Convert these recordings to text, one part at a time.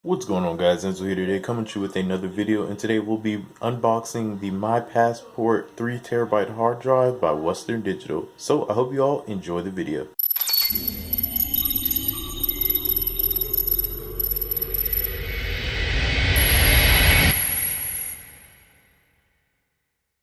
What's going on, guys? Angelo here today, coming to you with another video, and today we'll be unboxing the My Passport 3 terabyte hard drive by Western Digital. So I hope you all enjoy the video.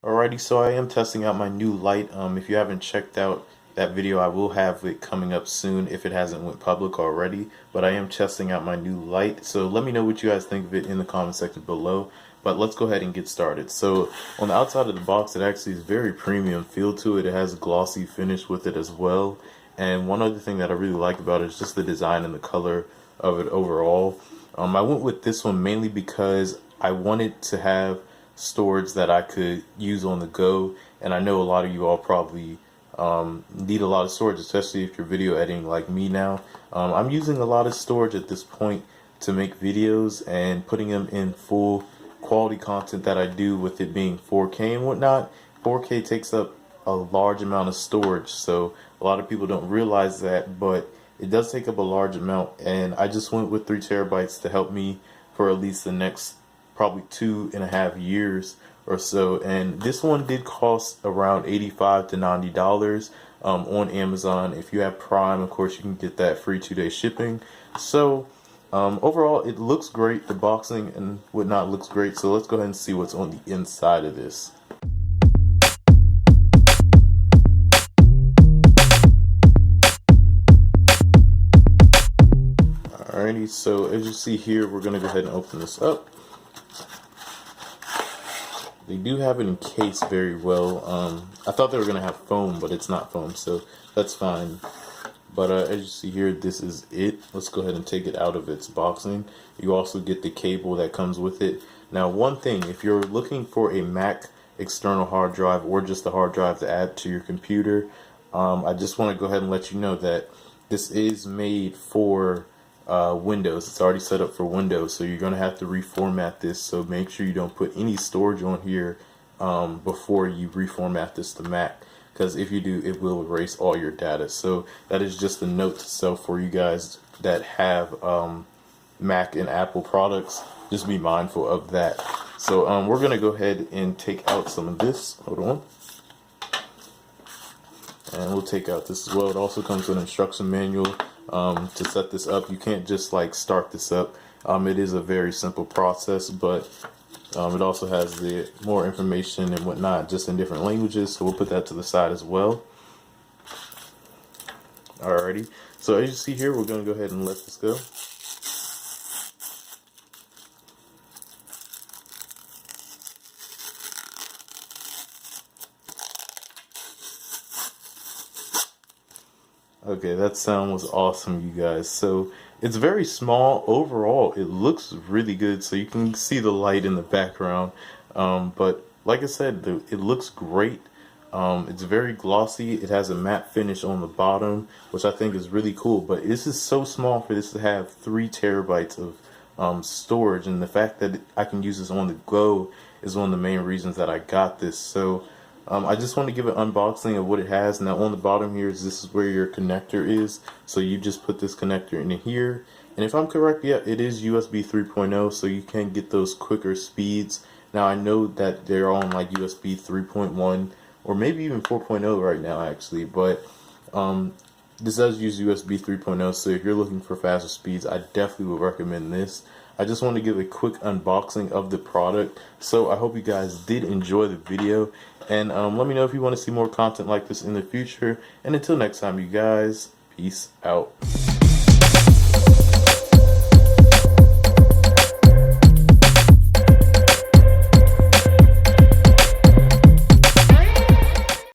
Alrighty, so I am testing out my new light. If you haven't checked out that video, I will have it coming up soon if it hasn't went public already. But I am testing out my new light, so let me know what you guys think of it in the comment section below. But let's go ahead and get started. So on the outside of the box, it actually is very premium feel to it. It has a glossy finish with it as well. And one other thing that I really like about it is just the design and the color of it overall. I went with this one mainly because I wanted to have storage that I could use on the go, and I know a lot of you all probably need a lot of storage, especially if you're video editing like me now. I'm using a lot of storage at this point to make videos and putting them in full quality content that I do, with it being 4K and whatnot. 4K takes up a large amount of storage, so a lot of people don't realize that, but it does take up a large amount, and I just went with 3 terabytes to help me for at least the next probably 2.5 years or so. And this one did cost around $85 to $90 on Amazon. If you have Prime, of course, you can get that free 2-day shipping. So overall, it looks great. The boxing and whatnot looks great. So let's go ahead and see what's on the inside of this. Alrighty, so as you see here, we're gonna go ahead and open this up. They do have it encased very well. I thought they were going to have foam, but it's not foam, so that's fine. But as you see here, this is it. Let's go ahead and take it out of its boxing. You also get the cable that comes with it. Now, one thing, if you're looking for a Mac external hard drive or just a hard drive to add to your computer, I just want to go ahead and let you know that this is made for Windows. It's already set up for Windows, so you're going to have to reformat this. So make sure you don't put any storage on here before you reformat this to Mac, because if you do, it will erase all your data. So that is just a note to self for you guys that have Mac and Apple products. Just be mindful of that. So we're going to go ahead and take out some of this. Hold on. And we'll take out this as well. It also comes with an instruction manual to set this up. You can't just like start this up. It is a very simple process, but it also has the more information and whatnot, just in different languages. So we'll put that to the side as well. Alrighty. So as you see here, we're going to go ahead and let this go. Okay, that sound was awesome, you guys. So it's very small overall. It looks really good, so you can see the light in the background. But like I said, it looks great. It's very glossy. It has a matte finish on the bottom, which I think is really cool. But this is so small for this to have 3 terabytes of storage, and the fact that I can use this on the go is one of the main reasons that I got this. So I just want to give an unboxing of what it has. Now on the bottom here, this is where your connector is. So you just put this connector in here. And if I'm correct, yeah, it is USB 3.0, so you can get those quicker speeds. Now I know that they're on like USB 3.1 or maybe even 4.0 right now actually, but this does use USB 3.0, so if you're looking for faster speeds, I definitely would recommend this. I just want to give a quick unboxing of the product. So I hope you guys did enjoy the video, and let me know if you want to see more content like this in the future. And until next time, you guys, peace out.